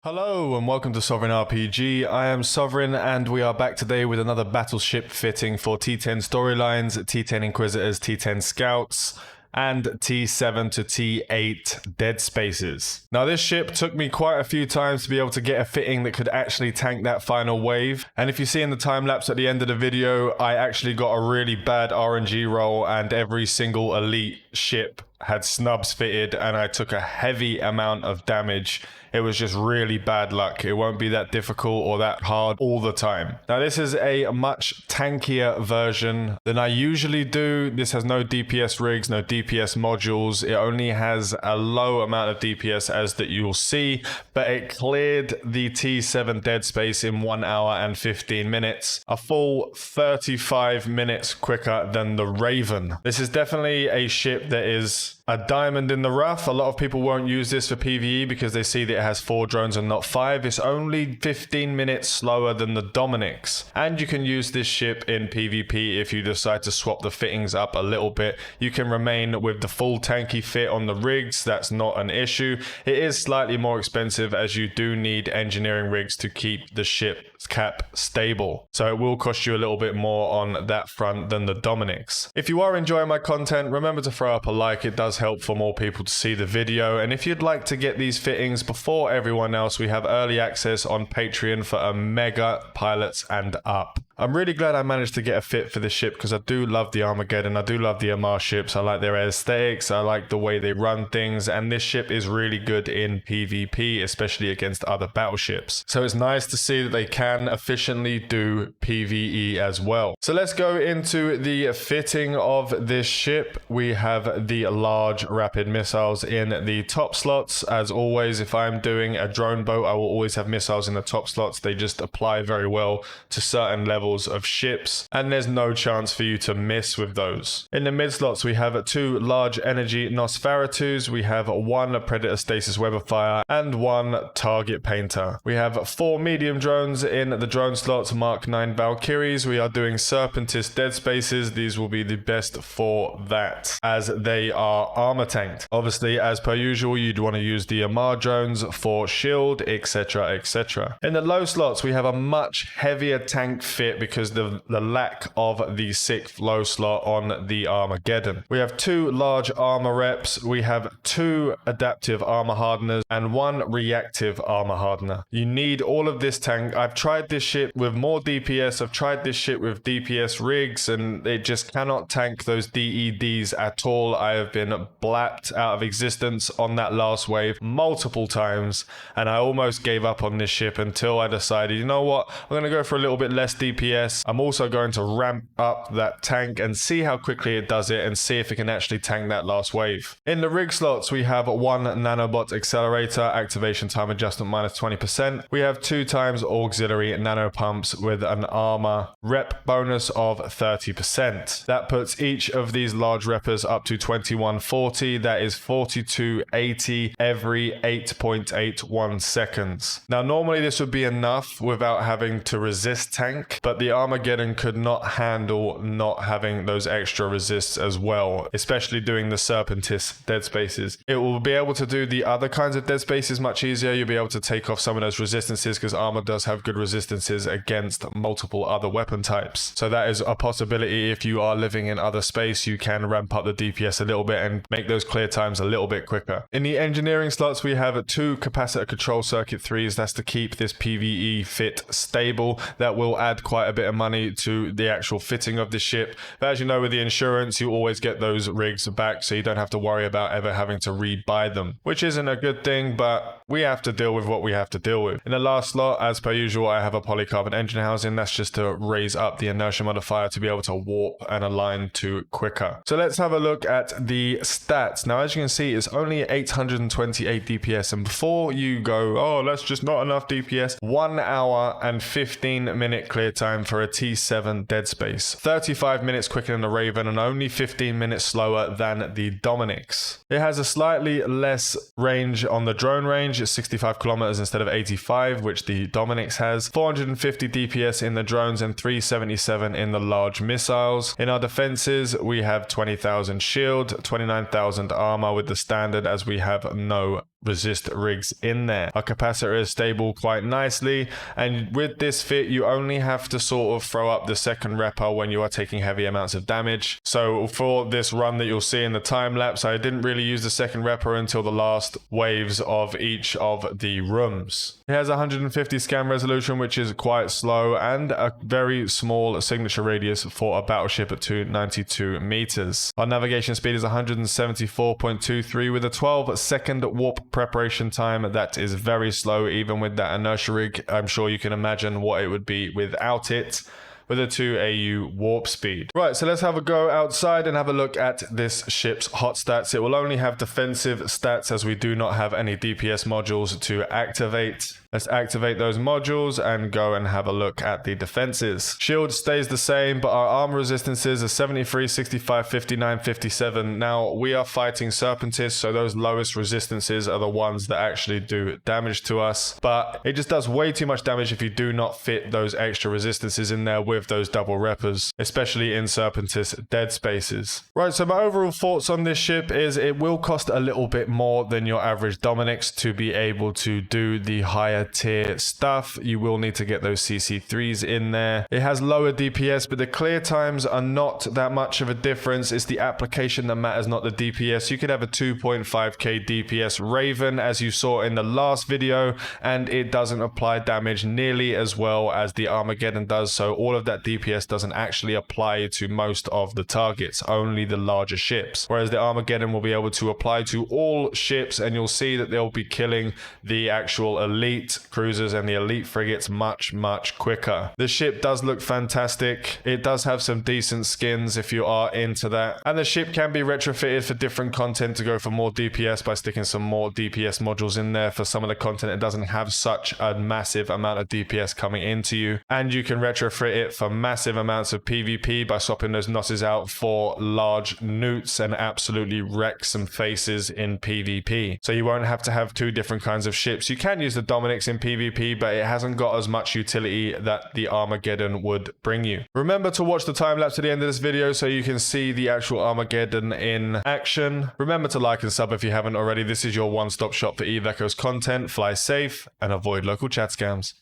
Hello and welcome to Sovereign RPG. I am Sovereign and we are back today with another battleship fitting for T10 storylines, T10 Inquisitors, T10 Scouts, and T7 to T8 Deadspaces. Now this ship took me quite a few times to be able to get a fitting that could actually tank that final wave. And if you see in the time lapse at the end of the video, I actually got a really bad RNG roll and every single elite ship had snubs fitted and I took a heavy amount of damage. It was just really bad luck. It won't be that difficult or that hard all the time. Now this is a much tankier version than I usually do. This has no DPS rigs, no DPS modules. It only has a low amount of DPS as that you'll see, but it cleared the T7 Deadspace in 1 hour and 15 minutes, a full 35 minutes quicker than the Raven. This is definitely a ship that is a diamond in the rough. A lot of people won't use this for PvE because they see that it has 4 drones and not 5. It's only 15 minutes slower than the Dominics. And you can use this ship in PvP if you decide to swap the fittings up a little bit. You can remain with the full tanky fit on the rigs. That's not an issue. It is slightly more expensive as you do need engineering rigs to keep the ship's cap stable. So it will cost you a little bit more on that front than the Dominics. If you are enjoying my content, remember to throw up a like. It does help for more people to see the video. And if you'd like to get these fittings before everyone else, we have early access on Patreon for a mega pilots and up. I'm really glad I managed to get a fit for this ship because I do love the Armageddon, I do love the Armar ships, I like their aesthetics, I like the way they run things, and this ship is really good in PvP, especially against other battleships. So it's nice to see that they can efficiently do PvE as well. So let's go into the fitting of this ship. We have the large rapid missiles in the top slots. As always, if I'm doing a drone boat, I will always have missiles in the top slots. They just apply very well to certain levels of ships, and there's no chance for you to miss with those. In the mid slots, we have 2 large energy Nosferatus, we have 1 Predator Stasis Web of Fire, and 1 Target Painter. We have 4 medium drones in the drone slots, Mark 9 Valkyries. We are doing Serpentis Deadspaces. These will be the best for that, as they are armor tanked. Obviously, as per usual, you'd want to use the Armar drones for shield, etc, etc. In the low slots, we have a much heavier tank fit because the lack of the 6th low slot on the Armageddon. We have 2 large armor reps, we have 2 adaptive armor hardeners, and 1 reactive armor hardener. You need all of this tank. I've tried this ship with more DPS, I've tried this ship with DPS rigs, and it just cannot tank those DEDs at all. I have been blapped out of existence on that last wave multiple times, and I almost gave up on this ship until I decided, you know what, I'm going to go for a little bit less DPS. I'm also going to ramp up that tank and see how quickly it does it and see if it can actually tank that last wave. In the rig slots, we have 1 nanobot accelerator, activation time adjustment minus 20%. We have 2 times auxiliary nano pumps with an armor rep bonus of 30%. That puts each of these large reppers up to 2140. That is 4280 every 8.81 seconds. Now normally this would be enough without having to resist tank, but the Armageddon could not handle not having those extra resists as well, especially doing the Serpentis Deadspaces. It will be able to do the other kinds of Deadspaces much easier. You'll be able to take off some of those resistances because armor does have good resistances against multiple other weapon types. So that is a possibility. If you are living in other space, you can ramp up the DPS a little bit and make those clear times a little bit quicker. In the engineering slots, we have 2 capacitor control circuit 3s. That's to keep this PvE fit stable. That will add quite a bit of money to the actual fitting of the ship. But as you know, with the insurance, you always get those rigs back, so you don't have to worry about ever having to rebuy them, which isn't a good thing, but we have to deal with what we have to deal with. In the last slot, as per usual, I have a polycarbon engine housing. That's just to raise up the inertia modifier to be able to warp and align to quicker. So let's have a look at the stats. Now, as you can see, it's only 828 DPS, and before you go, oh, that's just not enough DPS, 1 hour and 15 minute clear time for a T7 Deadspace. 35 minutes quicker than the Raven and only 15 minutes slower than the Dominics. It has a slightly less range on the drone range. It's 65 kilometers instead of 85, which the Dominics has. 450 DPS in the drones and 377 in the large missiles. In our defenses, we have 20,000 shield, 29,000 armor with the standard, as we have no resist rigs in there. Our capacitor is stable quite nicely, and with this fit you only have to sort of throw up the second repel when you are taking heavy amounts of damage. So for this run that you'll see in the time lapse, I didn't really use the second repel until the last waves of each of the rooms. It has 150 scan resolution, which is quite slow, and a very small signature radius for a battleship at 292 meters. Our navigation speed is 174.23 with a 12-second warp preparation time. That is very slow, even with that inertia rig. I'm sure you can imagine what it would be without it, with a 2 AU warp speed. Right, so let's have a go outside and have a look at this ship's hot stats. It will only have defensive stats as we do not have any DPS modules to activate. Let's activate those modules and go and have a look at the defenses. Shield stays the same, but our armor resistances are 73, 65, 59, 57. Now, we are fighting Serpentis, so those lowest resistances are the ones that actually do damage to us. But it just does way too much damage if you do not fit those extra resistances in there with those double reppers, especially in Serpentis Deadspaces. Right, so my overall thoughts on this ship is it will cost a little bit more than your average Dominix to be able to do the higher tier stuff. You will need to get those CC3s in there. It has lower DPS, but the clear times are not that much of a difference. It's the application that matters, not the DPS. You could have a 2.5k DPS Raven, as you saw in the last video, and it doesn't apply damage nearly as well as the Armageddon does, so all of that DPS doesn't actually apply to most of the targets, only the larger ships. Whereas the Armageddon will be able to apply to all ships, and you'll see that they'll be killing the actual elite cruisers and the elite frigates much quicker. The ship does look fantastic. It does have some decent skins if you are into that, and the ship can be retrofitted for different content to go for more DPS by sticking some more DPS modules in there. For some of the content, it doesn't have such a massive amount of DPS coming into you, and you can retrofit it for massive amounts of PvP by swapping those nosses out for large newts and absolutely wreck some faces in PvP. So you won't have to have two different kinds of ships. You can use the Dominix in PvP, but it hasn't got as much utility that the Armageddon would bring you. Remember to watch the time lapse to the end of this video so you can see the actual Armageddon in action. Remember to like and sub if you haven't already. This is your one-stop shop for Evacos content. Fly safe and avoid local chat scams.